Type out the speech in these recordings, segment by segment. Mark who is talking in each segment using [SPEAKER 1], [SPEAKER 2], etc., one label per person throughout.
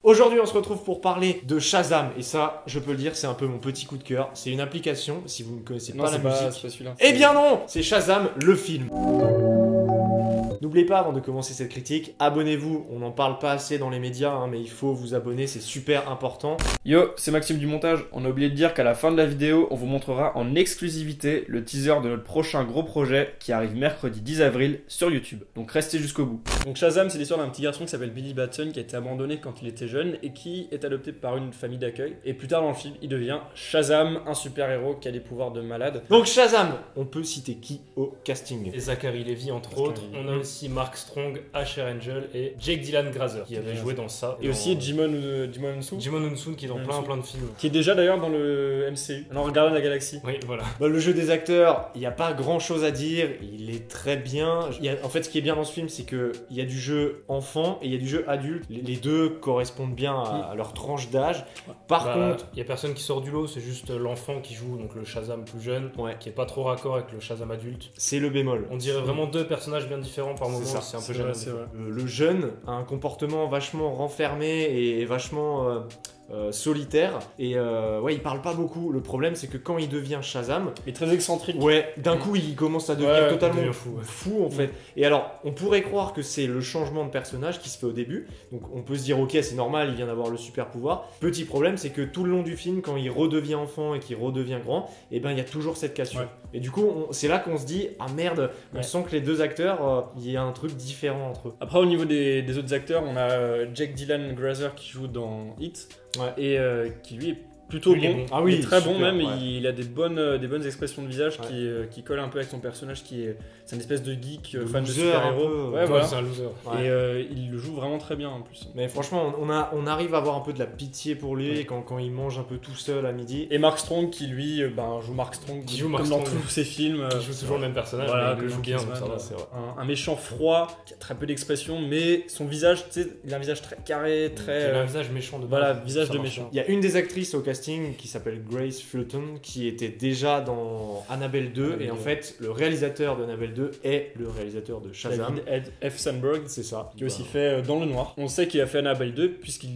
[SPEAKER 1] Aujourd'hui, on se retrouve pour parler de Shazam. Et ça, je peux le dire, c'est un peu mon petit coup de cœur. C'est une application, si vous ne connaissez pas la musique.
[SPEAKER 2] C'est pas celui-là.
[SPEAKER 1] Eh bien non, c'est Shazam, le film. N'oubliez pas, avant de commencer cette critique, abonnez-vous. On n'en parle pas assez dans les médias, hein, mais il faut vous abonner, c'est super important.
[SPEAKER 2] Yo, c'est Maxime du montage. On a oublié de dire qu'à la fin de la vidéo, on vous montrera en exclusivité le teaser de notre prochain gros projet qui arrive mercredi 10 avril sur YouTube. Donc restez jusqu'au bout. Donc Shazam, c'est l'histoire d'un petit garçon qui s'appelle Billy Batson qui a été abandonné quand il était jeune et qui est adopté par une famille d'accueil. Et plus tard dans le film, il devient Shazam, un super-héros qui a des pouvoirs de malade.
[SPEAKER 1] Donc Shazam, on peut citer qui au casting?
[SPEAKER 3] Et Zachary Levi entre autres. On a aussi Mark Strong, Asher Angel et Jake Dylan Grazer qui avait joué dans ça.
[SPEAKER 2] Et aussi Jimon Unsu,
[SPEAKER 3] Jimon Unsun qui est dans plein de films.
[SPEAKER 2] qui est déjà d'ailleurs dans le MCU. Alors Gardien de la Galaxie.
[SPEAKER 3] Oui, voilà.
[SPEAKER 1] Bah, le jeu des acteurs, il n'y a pas grand chose à dire, il est très bien. En fait, ce qui est bien dans ce film, c'est qu'il y a du jeu enfant et il y a du jeu adulte. Les deux correspondent bien à leur tranche d'âge. Par contre,
[SPEAKER 3] il n'y a personne qui sort du lot, c'est juste l'enfant qui joue, donc le Shazam plus jeune, qui est pas trop raccord avec le Shazam adulte.
[SPEAKER 1] c'est le bémol.
[SPEAKER 3] On dirait vraiment deux personnages bien différents par moment,
[SPEAKER 1] ça.
[SPEAKER 3] c'est un peu
[SPEAKER 2] C'est
[SPEAKER 3] gênant.
[SPEAKER 2] vrai, c'est vrai.
[SPEAKER 1] Le jeune a un comportement vachement renfermé et vachement solitaire. Et ouais, il parle pas beaucoup. Le problème, c'est que quand il devient Shazam,
[SPEAKER 2] Il est très excentrique.
[SPEAKER 1] ouais, d'un coup, il commence à devenir
[SPEAKER 2] Ouais,
[SPEAKER 1] totalement
[SPEAKER 3] il devient fou, ouais.
[SPEAKER 1] fou en fait. Et alors, on pourrait croire que c'est le changement de personnage qui se fait au début. Donc, on peut se dire, ok, c'est normal, il vient d'avoir le super pouvoir. Petit problème, c'est que tout le long du film, quand il redevient enfant et qu'il redevient grand, et ben, il y a toujours cette cassure.
[SPEAKER 2] Ouais.
[SPEAKER 1] Et du coup, c'est là qu'on se dit, ah merde, on
[SPEAKER 2] Ouais.
[SPEAKER 1] sent que les deux acteurs, il y a un truc différent entre eux.
[SPEAKER 2] Après, au niveau des autres acteurs, on a Jake Dylan Grazer qui joue dans Hit
[SPEAKER 1] Ouais.
[SPEAKER 2] et qui lui est plutôt
[SPEAKER 3] Il est
[SPEAKER 2] bon.
[SPEAKER 3] bon.
[SPEAKER 1] Ah oui,
[SPEAKER 2] il est très
[SPEAKER 1] super,
[SPEAKER 2] bon même.
[SPEAKER 1] ouais.
[SPEAKER 2] Il a des bonnes expressions de visage
[SPEAKER 1] Ouais.
[SPEAKER 2] qui collent un peu avec son personnage c'est une espèce de geek
[SPEAKER 1] De
[SPEAKER 2] fan de
[SPEAKER 1] loser, un
[SPEAKER 2] super-héros.
[SPEAKER 1] peu.
[SPEAKER 2] Ouais,
[SPEAKER 3] Ouais,
[SPEAKER 2] voilà.
[SPEAKER 3] c'est un loser.
[SPEAKER 1] Ouais.
[SPEAKER 2] Et il le joue vraiment très bien en plus.
[SPEAKER 1] Mais franchement, on arrive à avoir un peu de la pitié pour lui quand il mange un peu tout seul à midi.
[SPEAKER 2] Et Mark Strong qui lui joue Mark Strong
[SPEAKER 3] Qui joue
[SPEAKER 2] comme
[SPEAKER 3] Mark
[SPEAKER 2] dans
[SPEAKER 3] Strong.
[SPEAKER 2] tous ses films.
[SPEAKER 3] Il joue toujours le même personnage,
[SPEAKER 2] Voilà,
[SPEAKER 3] mais il le joue bien, donc ça va.
[SPEAKER 1] c'est vrai.
[SPEAKER 2] Un méchant froid qui a très peu d'expression, mais son visage, tu sais, il a un visage très carré,
[SPEAKER 3] Il
[SPEAKER 2] très.
[SPEAKER 3] a un visage méchant de
[SPEAKER 2] voilà,
[SPEAKER 3] base,
[SPEAKER 2] visage
[SPEAKER 3] ça
[SPEAKER 2] de
[SPEAKER 3] marche
[SPEAKER 2] méchant.
[SPEAKER 1] Il y a une des actrices au casting qui s'appelle Grace Fulton qui était déjà dans Annabelle 2
[SPEAKER 3] Annabelle
[SPEAKER 1] et en
[SPEAKER 3] 2.
[SPEAKER 1] fait le réalisateur d'Annabelle 2 est le réalisateur de Shazam.
[SPEAKER 2] David F. Sandberg,
[SPEAKER 1] C'est ça.
[SPEAKER 2] qui a aussi fait Dans le Noir. On sait qu'il a fait Annabelle 2 puisqu'il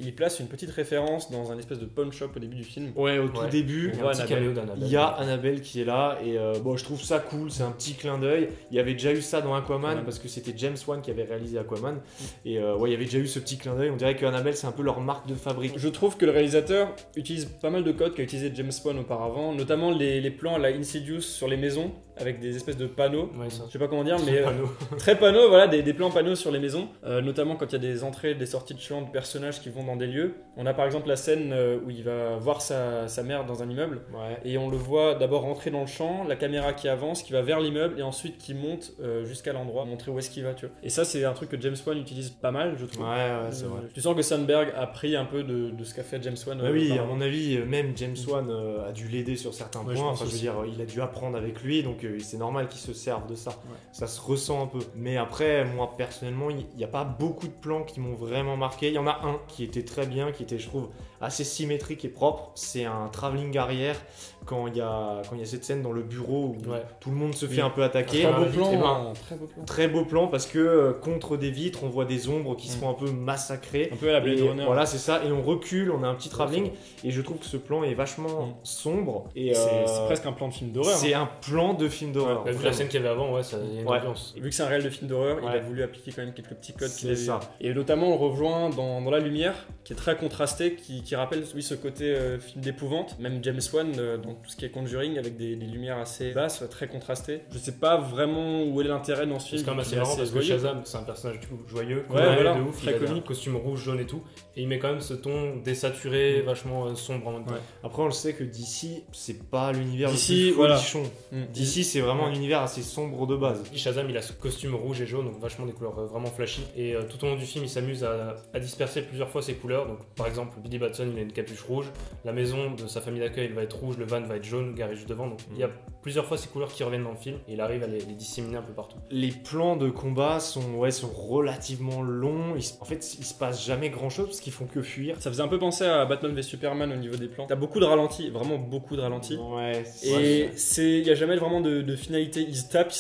[SPEAKER 2] y place une petite référence dans un espèce de pawn shop au début du film.
[SPEAKER 1] Ouais, au tout
[SPEAKER 3] Ouais.
[SPEAKER 1] début,
[SPEAKER 3] Il y a un petit
[SPEAKER 2] Annabelle.
[SPEAKER 3] caméo d'Annabelle.
[SPEAKER 1] il y a Annabelle qui est là et bon, je trouve ça cool, c'est un petit clin d'œil. Il y avait déjà eu ça dans Aquaman
[SPEAKER 2] Ouais.
[SPEAKER 1] parce que c'était James Wan qui avait réalisé Aquaman et ouais, il y avait déjà eu ce petit clin d'œil. On dirait que Annabelle c'est un peu leur marque de fabrique.
[SPEAKER 2] Je trouve que le réalisateur utilise pas mal de codes qu'a utilisé James Wan auparavant, notamment les plans à la Insidious sur les maisons avec des espèces de panneaux.
[SPEAKER 3] Ouais, ça.
[SPEAKER 2] Je sais pas comment dire, mais
[SPEAKER 3] Panneau.
[SPEAKER 2] très panneaux, voilà, des plans panneaux sur les maisons, notamment quand il y a des entrées, des sorties de champs de personnages qui vont dans des lieux. On a par exemple la scène où il va voir sa mère dans un immeuble.
[SPEAKER 1] Ouais.
[SPEAKER 2] Et on le voit d'abord rentrer dans le champ, la caméra qui avance, qui va vers l'immeuble et ensuite qui monte jusqu'à l'endroit, montrer où est-ce qu'il va, tu vois. Et ça, c'est un truc que James Wan utilise pas mal, je trouve.
[SPEAKER 1] Ouais, c'est vrai.
[SPEAKER 2] Tu sens que Sandberg a pris un peu de ce qu'a fait James Wan.
[SPEAKER 1] Bah oui, à
[SPEAKER 2] auparavant.
[SPEAKER 1] mon avis, même James Wan a dû l'aider sur certains
[SPEAKER 3] Ouais,
[SPEAKER 1] points.
[SPEAKER 3] je pense
[SPEAKER 1] Enfin, je veux
[SPEAKER 3] aussi.
[SPEAKER 1] dire, il a dû apprendre avec lui, donc c'est normal qu'il se serve de ça.
[SPEAKER 2] Ouais.
[SPEAKER 1] Ça se ressent un peu. Mais après, moi personnellement, il n'y a pas beaucoup de plans qui m'ont vraiment marqué. Il y en a un qui était très bien, qui était, je trouve, assez symétrique et propre. C'est un travelling arrière quand il y a cette scène dans le bureau où
[SPEAKER 3] Ouais.
[SPEAKER 1] tout le monde se
[SPEAKER 2] Oui.
[SPEAKER 1] fait un peu attaquer.
[SPEAKER 2] Très beau
[SPEAKER 3] Eh
[SPEAKER 2] plan,
[SPEAKER 1] ben,
[SPEAKER 2] très beau plan.
[SPEAKER 1] Très beau plan parce que contre des vitres, on voit des ombres qui se font un peu massacrer.
[SPEAKER 2] Un peu à la Blade
[SPEAKER 1] Et
[SPEAKER 2] Runner.
[SPEAKER 1] voilà, c'est ça. Et on recule, on a un petit travelling. Et je trouve que ce plan est vachement sombre. Et
[SPEAKER 2] C'est presque un plan de film d'horreur.
[SPEAKER 1] c'est un plan de film d'horreur.
[SPEAKER 3] Bah, vu la
[SPEAKER 1] vraiment.
[SPEAKER 3] scène qu'il y avait avant, ouais, ça il y a une
[SPEAKER 1] Ouais.
[SPEAKER 3] ambiance.
[SPEAKER 2] Et vu que c'est un réel de film d'horreur, il
[SPEAKER 1] Ouais.
[SPEAKER 2] a voulu appliquer quand même quelques petits codes
[SPEAKER 1] C'est
[SPEAKER 2] qu'il avait.
[SPEAKER 1] ça.
[SPEAKER 2] Et notamment, on le rejoint dans La Lumière, qui est très contrasté, qui rappelle oui, ce côté film d'épouvante. Même James Wan, dans tout ce qui est Conjuring, avec des lumières assez basses, très contrastées. Je sais pas vraiment où est l'intérêt dans ce
[SPEAKER 3] C'est
[SPEAKER 2] film.
[SPEAKER 3] quand même
[SPEAKER 2] qui
[SPEAKER 3] assez
[SPEAKER 2] est
[SPEAKER 3] marrant parce que
[SPEAKER 2] joyeux.
[SPEAKER 3] Shazam, c'est un personnage du coup joyeux,
[SPEAKER 2] Ouais,
[SPEAKER 3] coloré
[SPEAKER 2] voilà,
[SPEAKER 3] de ouf,
[SPEAKER 2] très
[SPEAKER 3] il a un
[SPEAKER 2] comique.
[SPEAKER 3] costume rouge, jaune et tout, et il met quand même ce ton désaturé, vachement sombre en même temps.
[SPEAKER 2] Ouais.
[SPEAKER 1] Après, on le sait que DC, c'est pas l'univers le
[SPEAKER 2] DC,
[SPEAKER 1] plus
[SPEAKER 2] voilà.
[SPEAKER 1] folichon.
[SPEAKER 2] Mm.
[SPEAKER 1] DC, c'est vraiment un univers assez sombre de base.
[SPEAKER 3] Shazam, il a ce costume rouge et jaune, donc vachement des couleurs vraiment flashy. Et tout au long du film, il s'amuse à disperser plusieurs fois ses couleurs. Donc, par exemple, Billy Batson, il a une capuche rouge. La maison de sa famille d'accueil, elle va être rouge. Le van va être jaune, garé juste devant. Donc, il y a plusieurs fois ces couleurs qui reviennent dans le film. Et il arrive à les disséminer un peu partout.
[SPEAKER 1] Les plans de combat sont relativement longs. En fait, il se passe jamais grand chose parce qu'ils font que fuir.
[SPEAKER 2] Ça faisait un peu penser à Batman v Superman au niveau des plans. T'as beaucoup de ralentis, vraiment beaucoup de ralentis.
[SPEAKER 1] Ouais,
[SPEAKER 2] Et il n'y a jamais vraiment de finalité. Ils se tapent,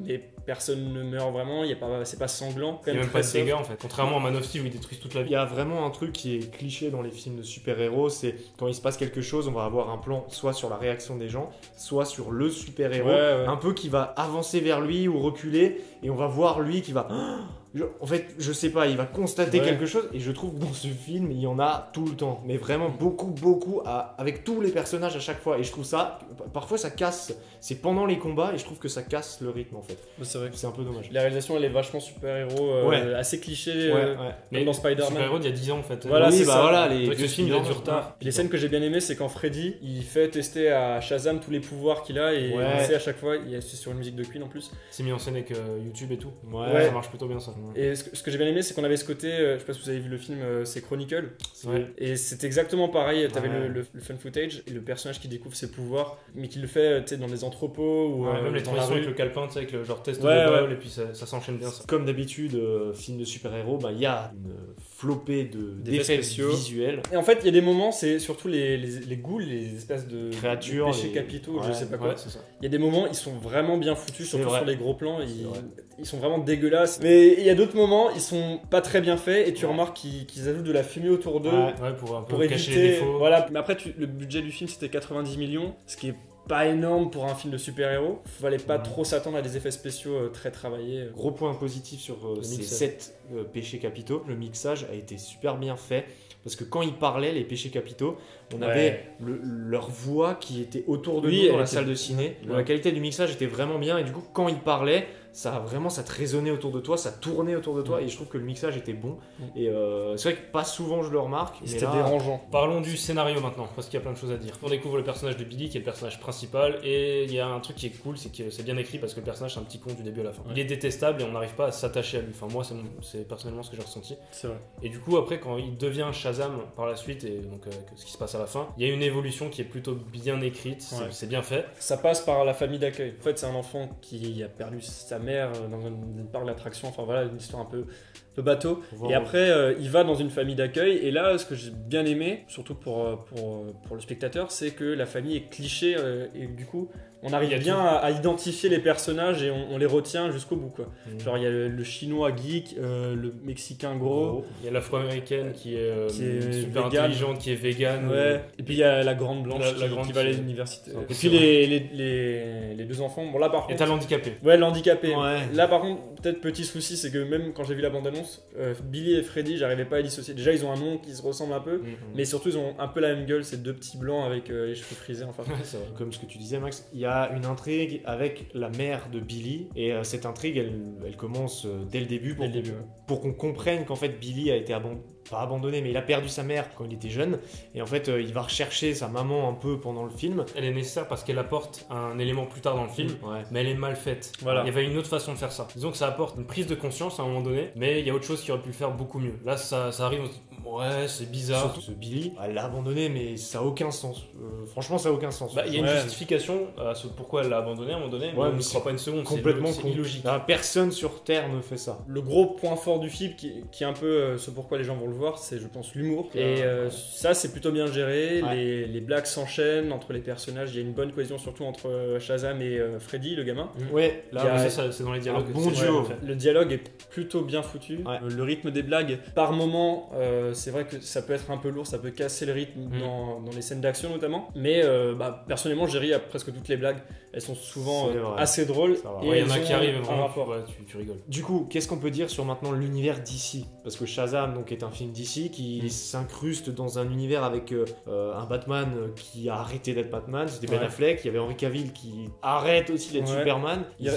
[SPEAKER 2] mais personne ne meurt vraiment, c'est pas sanglant.
[SPEAKER 3] Il n'y a même pas de dégâts en fait. Contrairement à Man of Steel où ils détruisent toute la
[SPEAKER 1] Il
[SPEAKER 3] vie.
[SPEAKER 1] y a vraiment un truc qui est cliché dans les films de super-héros, c'est quand il se passe quelque chose, on va avoir un plan soit sur la réaction des gens, soit sur le super-héros, un peu qui va avancer vers lui ou reculer, et on va voir lui qui va... En fait, je sais pas, il va constater quelque chose, et je trouve que dans ce film, il y en a tout le temps. Mais vraiment beaucoup, avec tous les personnages à chaque fois. Et je trouve ça, parfois ça casse, c'est pendant les combats, et je trouve que ça casse le rythme en fait.
[SPEAKER 2] C'est vrai.
[SPEAKER 1] C'est un peu dommage.
[SPEAKER 2] La réalisation, elle est vachement super-héros, assez cliché,
[SPEAKER 3] Mais
[SPEAKER 2] dans Spider-Man.
[SPEAKER 3] Super-héros d'il y a 10 ans en fait.
[SPEAKER 2] Voilà,
[SPEAKER 1] oui,
[SPEAKER 2] c'est ça.
[SPEAKER 1] voilà,
[SPEAKER 3] C'est vrai que ce film il a du retard.
[SPEAKER 2] Les scènes que j'ai bien aimées, c'est quand Freddy, il fait tester à Shazam tous les pouvoirs qu'il a, et on sait à chaque fois, c'est sur une musique de Queen en plus.
[SPEAKER 3] C'est mis en scène avec YouTube et tout.
[SPEAKER 1] Ouais.
[SPEAKER 3] Ça marche plutôt bien ça.
[SPEAKER 2] Et ce que j'ai bien aimé, c'est qu'on avait ce côté, je sais pas si vous avez vu le film, c'est Chronicle.
[SPEAKER 3] Ouais.
[SPEAKER 2] Et c'est exactement pareil, t'avais le fun footage et le personnage qui découvre ses pouvoirs, mais qui le fait dans des entrepôts ou
[SPEAKER 3] Même les
[SPEAKER 2] dans la
[SPEAKER 3] transitions
[SPEAKER 2] rue.
[SPEAKER 3] avec le calepin, tu sais, avec le genre test de
[SPEAKER 2] Ouais,
[SPEAKER 3] vol, et puis ça s'enchaîne bien ça.
[SPEAKER 1] Comme d'habitude, film de super-héros, il y a une flopée
[SPEAKER 2] D'effets
[SPEAKER 1] d'effets
[SPEAKER 2] spéciaux.
[SPEAKER 1] visuels.
[SPEAKER 2] Et en fait, il y a des moments, c'est surtout les ghouls, les espèces de
[SPEAKER 1] Créatures,
[SPEAKER 2] péchés
[SPEAKER 1] les-
[SPEAKER 2] capitaux, je
[SPEAKER 1] Ouais,
[SPEAKER 2] sais pas quoi.
[SPEAKER 3] Ouais, c'est ça.
[SPEAKER 2] Il y a des moments, ils sont vraiment bien foutus, surtout
[SPEAKER 1] vrai.
[SPEAKER 2] sur les gros plans,
[SPEAKER 1] vrai.
[SPEAKER 2] ils sont vraiment dégueulasses. Mais il y a d'autres moments, ils sont pas très bien faits et tu remarques qu'ils ajoutent de la fumée autour d'eux
[SPEAKER 1] Ouais.
[SPEAKER 3] Ouais, pour un peu
[SPEAKER 2] pour
[SPEAKER 3] cacher les
[SPEAKER 2] éviter.
[SPEAKER 3] défauts.
[SPEAKER 2] Voilà. Mais après, le budget du film c'était 90 millions, ce qui est pas énorme pour un film de super-héros. Fallait pas trop s'attendre à des effets spéciaux très travaillés.
[SPEAKER 1] Gros point positif sur ces
[SPEAKER 3] mixage.
[SPEAKER 1] 7 péchés capitaux, le mixage a été super bien fait. Parce que quand ils parlaient, les péchés capitaux, on avait leur voix qui était autour de
[SPEAKER 2] Oui,
[SPEAKER 1] nous dans
[SPEAKER 2] elle
[SPEAKER 1] la
[SPEAKER 2] était-
[SPEAKER 1] salle de ciné.
[SPEAKER 2] Ouais.
[SPEAKER 1] La qualité du mixage était vraiment bien et du coup, quand ils parlaient, ça te résonnait autour de toi, ça tournait autour de toi et je trouve que le mixage était bon. Et c'est vrai que pas souvent je le remarque, mais
[SPEAKER 2] C'était
[SPEAKER 1] là,
[SPEAKER 2] dérangeant.
[SPEAKER 3] Parlons du scénario maintenant, parce qu'il y a plein de choses à dire. On découvre le personnage de Billy, qui est le personnage principal, et il y a un truc qui est cool, c'est que c'est bien écrit parce que le personnage c'est un petit con du début à la fin. Il est détestable et on n'arrive pas à s'attacher à lui. Enfin, moi, c'est personnellement ce que j'ai ressenti.
[SPEAKER 2] C'est vrai.
[SPEAKER 3] Et du coup, après, quand il devient Shazam par la suite, et donc ce qui se passe à la fin, il y a une évolution qui est plutôt bien écrite, c'est bien fait.
[SPEAKER 2] Ça passe par la famille d'accueil. En fait, c'est un enfant qui a perdu sa mère dans une parc d'attraction. Enfin voilà, une histoire un peu bateau.
[SPEAKER 1] Wow.
[SPEAKER 2] Et après, il va dans une famille d'accueil. Et là, ce que j'ai bien aimé, surtout pour le spectateur, c'est que la famille est cliché. Et du coup, on
[SPEAKER 3] Il y
[SPEAKER 2] arrive
[SPEAKER 3] a
[SPEAKER 2] bien à identifier les personnages et on les retient jusqu'au bout, quoi. Genre, il y a le chinois geek, le mexicain gros.
[SPEAKER 3] Il y a l'afro-américaine qui est super
[SPEAKER 2] vegan.
[SPEAKER 3] intelligente, qui est vegan.
[SPEAKER 2] Ouais. Et puis il y a la grande blanche
[SPEAKER 3] La
[SPEAKER 2] qui
[SPEAKER 3] grande
[SPEAKER 2] va à
[SPEAKER 3] qui-
[SPEAKER 2] l'université.
[SPEAKER 3] c'est un peu
[SPEAKER 2] Et puis les deux enfants. Bon là par
[SPEAKER 3] Et
[SPEAKER 2] contre.
[SPEAKER 3] t'as l'handicapé.
[SPEAKER 2] Ouais, l'handicapé.
[SPEAKER 1] Ouais.
[SPEAKER 2] Là, par contre, peut-être petit souci, c'est que même quand j'ai vu la bande-annonce, Billy et Freddy, j'arrivais pas à dissocier. Déjà, ils ont un nom qui se ressemble un peu, mais surtout, ils ont un peu la même gueule. C'est deux petits blancs avec les cheveux frisés. Enfin,
[SPEAKER 3] Ouais, c'est vrai.
[SPEAKER 1] Comme ce que tu disais, Max, il y a une intrigue avec la mère de Billy et cette intrigue, elle commence dès le début
[SPEAKER 2] dès le début. Ouais.
[SPEAKER 1] pour qu'on comprenne qu'en fait Billy a été pas abandonné, mais il a perdu sa mère quand il était jeune et en fait il va rechercher sa maman un peu pendant le film.
[SPEAKER 3] Elle est nécessaire parce qu'elle apporte un élément plus tard dans le film,
[SPEAKER 1] Ouais.
[SPEAKER 3] mais elle est mal faite.
[SPEAKER 2] Voilà.
[SPEAKER 3] Il y avait une autre façon de faire ça. Disons que ça apporte une prise de conscience à un moment donné, mais il y a autre chose qui aurait pu le faire beaucoup mieux. Là, ça arrive, on se dit, ouais, c'est bizarre.
[SPEAKER 1] Surtout ce Billy, elle l'a abandonné, mais ça a aucun sens. Franchement, ça a aucun sens.
[SPEAKER 3] Bah, il y a une
[SPEAKER 2] Ouais.
[SPEAKER 3] justification à ce pourquoi elle l'a abandonné à un moment donné, mais
[SPEAKER 1] Ouais,
[SPEAKER 3] on
[SPEAKER 1] mais
[SPEAKER 3] ne
[SPEAKER 1] c'est
[SPEAKER 3] croit pas une seconde.
[SPEAKER 1] complètement
[SPEAKER 3] c'est
[SPEAKER 1] con.
[SPEAKER 3] illogique.
[SPEAKER 1] Ah, personne sur Terre ne fait ça.
[SPEAKER 2] Le gros point fort du film, qui est un peu ce pourquoi les gens vont le voir, c'est, je pense, l'humour. Et ça, c'est plutôt bien géré.
[SPEAKER 1] Ouais.
[SPEAKER 2] Les blagues s'enchaînent entre les personnages. Il y a une bonne cohésion, surtout entre Shazam et Freddy, le gamin.
[SPEAKER 1] Ouais,
[SPEAKER 2] Il y a-
[SPEAKER 1] là,
[SPEAKER 3] Ça, c'est dans les dialogues.
[SPEAKER 1] un bon
[SPEAKER 3] c'est-
[SPEAKER 1] duo.
[SPEAKER 3] ouais, en fait.
[SPEAKER 2] Le dialogue est plutôt bien foutu.
[SPEAKER 1] Ouais.
[SPEAKER 2] Le rythme des blagues, par moment, c'est vrai que ça peut être un peu lourd, ça peut casser le rythme dans les scènes d'action notamment. Mais personnellement, j'ai ri à presque toutes les blagues. Elles sont souvent
[SPEAKER 1] C'est vrai.
[SPEAKER 2] assez drôles.
[SPEAKER 1] Ça va.
[SPEAKER 2] Et
[SPEAKER 3] Ouais, il y en
[SPEAKER 2] elles
[SPEAKER 3] a
[SPEAKER 2] ont
[SPEAKER 3] qui arrivent
[SPEAKER 2] un
[SPEAKER 3] vraiment,
[SPEAKER 2] rapport.
[SPEAKER 3] ouais, tu rigoles.
[SPEAKER 1] Du coup, qu'est-ce qu'on peut dire sur maintenant l'univers d'ici? Parce que Shazam donc, est un film d'ici qui s'incruste dans un univers avec un Batman qui a arrêté d'être Batman, c'était Ben
[SPEAKER 2] Ouais.
[SPEAKER 1] Affleck, il y avait Henry Cavill qui arrête aussi d'être
[SPEAKER 2] Ouais.
[SPEAKER 1] Superman.
[SPEAKER 2] Il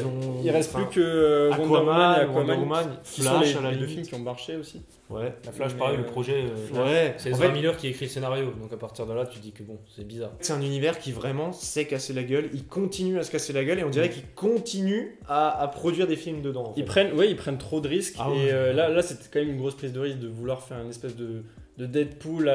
[SPEAKER 2] reste
[SPEAKER 1] enfin,
[SPEAKER 2] plus que Wonder Woman et
[SPEAKER 1] Wonder
[SPEAKER 2] Aquaman,
[SPEAKER 1] Woman,
[SPEAKER 2] qui sont
[SPEAKER 1] Flash à la
[SPEAKER 2] les deux
[SPEAKER 1] limite.
[SPEAKER 2] films qui ont marché aussi.
[SPEAKER 1] Ouais.
[SPEAKER 3] La Flash,
[SPEAKER 2] Mais,
[SPEAKER 3] pareil, le projet.
[SPEAKER 1] Ouais.
[SPEAKER 3] C'est
[SPEAKER 1] En
[SPEAKER 3] Ezra
[SPEAKER 1] fait,
[SPEAKER 3] Miller qui écrit le scénario, donc à partir de là, tu dis que bon, c'est bizarre.
[SPEAKER 1] c'est un univers qui vraiment sait casser la gueule, il continue à se casser la gueule et on dirait qu'il continue à produire des films dedans. En fait.
[SPEAKER 2] Ils prennent trop de risques.
[SPEAKER 1] Ah
[SPEAKER 2] et
[SPEAKER 1] ouais.
[SPEAKER 2] là c'était quand même une grosse prise de risque de vouloir faire une espèce de Deadpool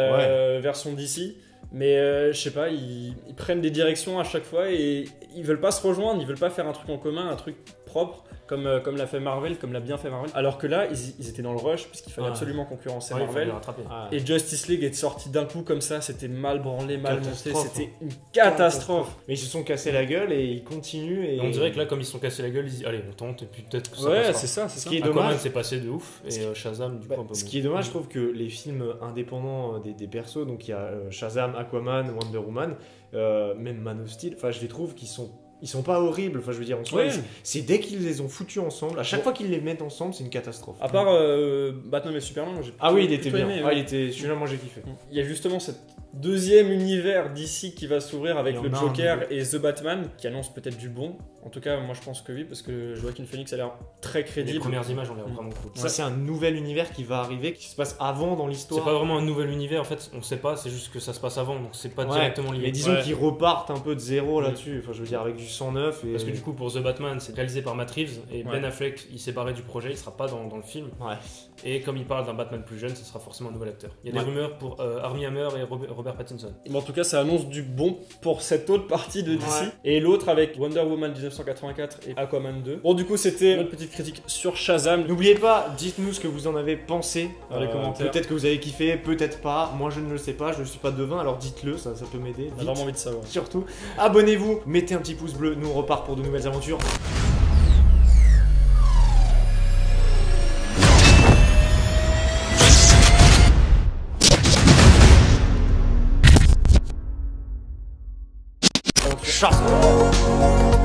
[SPEAKER 2] version DC. Mais je sais pas, ils prennent des directions à chaque fois et ils veulent pas se rejoindre, ils veulent pas faire un truc en commun, un truc propre, comme l'a fait Marvel, comme l'a bien fait Marvel. Alors que là, ils étaient dans le rush, puisqu'il fallait absolument concurrencer
[SPEAKER 3] Ouais, il fallait
[SPEAKER 2] Marvel.
[SPEAKER 3] le rattraper.
[SPEAKER 1] Ouais.
[SPEAKER 2] Et Justice League est sorti d'un coup comme ça, c'était mal branlé, mal monté,
[SPEAKER 1] Catastrophe,
[SPEAKER 2] c'était une catastrophe.
[SPEAKER 1] Mais ils se sont cassés la gueule et ils continuent. Et
[SPEAKER 3] Et on dirait que là, comme ils se sont cassés la gueule, ils disent allez, on tente et puis peut-être que ça
[SPEAKER 2] Ouais,
[SPEAKER 3] passera.
[SPEAKER 2] c'est ça, c'est
[SPEAKER 1] Ce
[SPEAKER 2] ça.
[SPEAKER 1] qui est
[SPEAKER 3] Aquaman,
[SPEAKER 1] dommage.
[SPEAKER 3] c'est passé de ouf et Shazam, du coup, un peu
[SPEAKER 1] Ce
[SPEAKER 3] moins.
[SPEAKER 1] qui est dommage, je trouve que les films indépendants des persos, donc il y a Shazam, Aquaman, Wonder Woman, même Man of Steel, enfin je les trouve qu'ils sont pas horribles, enfin je veux dire en soi,
[SPEAKER 2] Ouais.
[SPEAKER 1] c'est dès qu'ils les ont foutus ensemble, à chaque fois qu'ils les mettent ensemble, c'est une catastrophe.
[SPEAKER 2] À part Batman et Superman, moi, j'ai
[SPEAKER 1] Ah oui, il
[SPEAKER 2] plutôt
[SPEAKER 1] était bien.
[SPEAKER 2] aimé,
[SPEAKER 1] Ah,
[SPEAKER 2] ouais.
[SPEAKER 1] il était celui-là, moi j'ai kiffé.
[SPEAKER 2] Il y a justement cet deuxième univers d'ici qui va s'ouvrir avec
[SPEAKER 1] Il y
[SPEAKER 2] le
[SPEAKER 1] en a un
[SPEAKER 2] Joker
[SPEAKER 1] nouveau.
[SPEAKER 2] et The Batman qui annonce peut-être du bon. En tout cas, moi je pense que oui, parce que Joaquin Phoenix a l'air très
[SPEAKER 3] Les
[SPEAKER 2] crédible.
[SPEAKER 3] premières images ont l'air vraiment cool.
[SPEAKER 1] Ça c'est un nouvel univers qui va arriver, qui se passe avant dans
[SPEAKER 3] C'est
[SPEAKER 1] l'histoire.
[SPEAKER 3] pas vraiment un nouvel univers, en fait, on sait pas, c'est juste que ça se passe avant, donc c'est pas
[SPEAKER 1] Ouais,
[SPEAKER 3] directement lié.
[SPEAKER 1] mais disons
[SPEAKER 2] Ouais.
[SPEAKER 1] qu'ils repartent un peu de zéro là-dessus, enfin je veux dire avec du sang neuf. Et...
[SPEAKER 3] Parce que du coup, pour The Batman, c'est réalisé par Matt Reeves et
[SPEAKER 2] Ouais.
[SPEAKER 3] Ben Affleck, il s'est barré du projet, il sera pas dans le film.
[SPEAKER 1] Ouais.
[SPEAKER 3] Et comme il parle d'un Batman plus jeune, ce sera forcément un nouvel acteur. Il y a
[SPEAKER 1] Ouais.
[SPEAKER 3] des rumeurs pour Armie Hammer et Robert Pattinson.
[SPEAKER 2] Mais en tout cas, ça annonce du bon pour cette autre partie de DC.
[SPEAKER 1] Ouais.
[SPEAKER 2] Et l'autre avec Wonder Woman 1984 et Aquaman 2. Bon, du coup, c'était notre petite critique sur Shazam.
[SPEAKER 1] N'oubliez pas, dites-nous ce que vous en avez pensé
[SPEAKER 2] Dans les commentaires.
[SPEAKER 1] Peut-être que vous avez kiffé, peut-être pas. Moi je ne le sais pas, je ne suis pas devin, alors dites-le, ça peut m'aider.
[SPEAKER 2] On a
[SPEAKER 1] Vite.
[SPEAKER 2] vraiment envie de savoir.
[SPEAKER 1] Surtout, abonnez-vous, mettez un petit pouce bleu, nous on repart pour de nouvelles aventures. Chasse.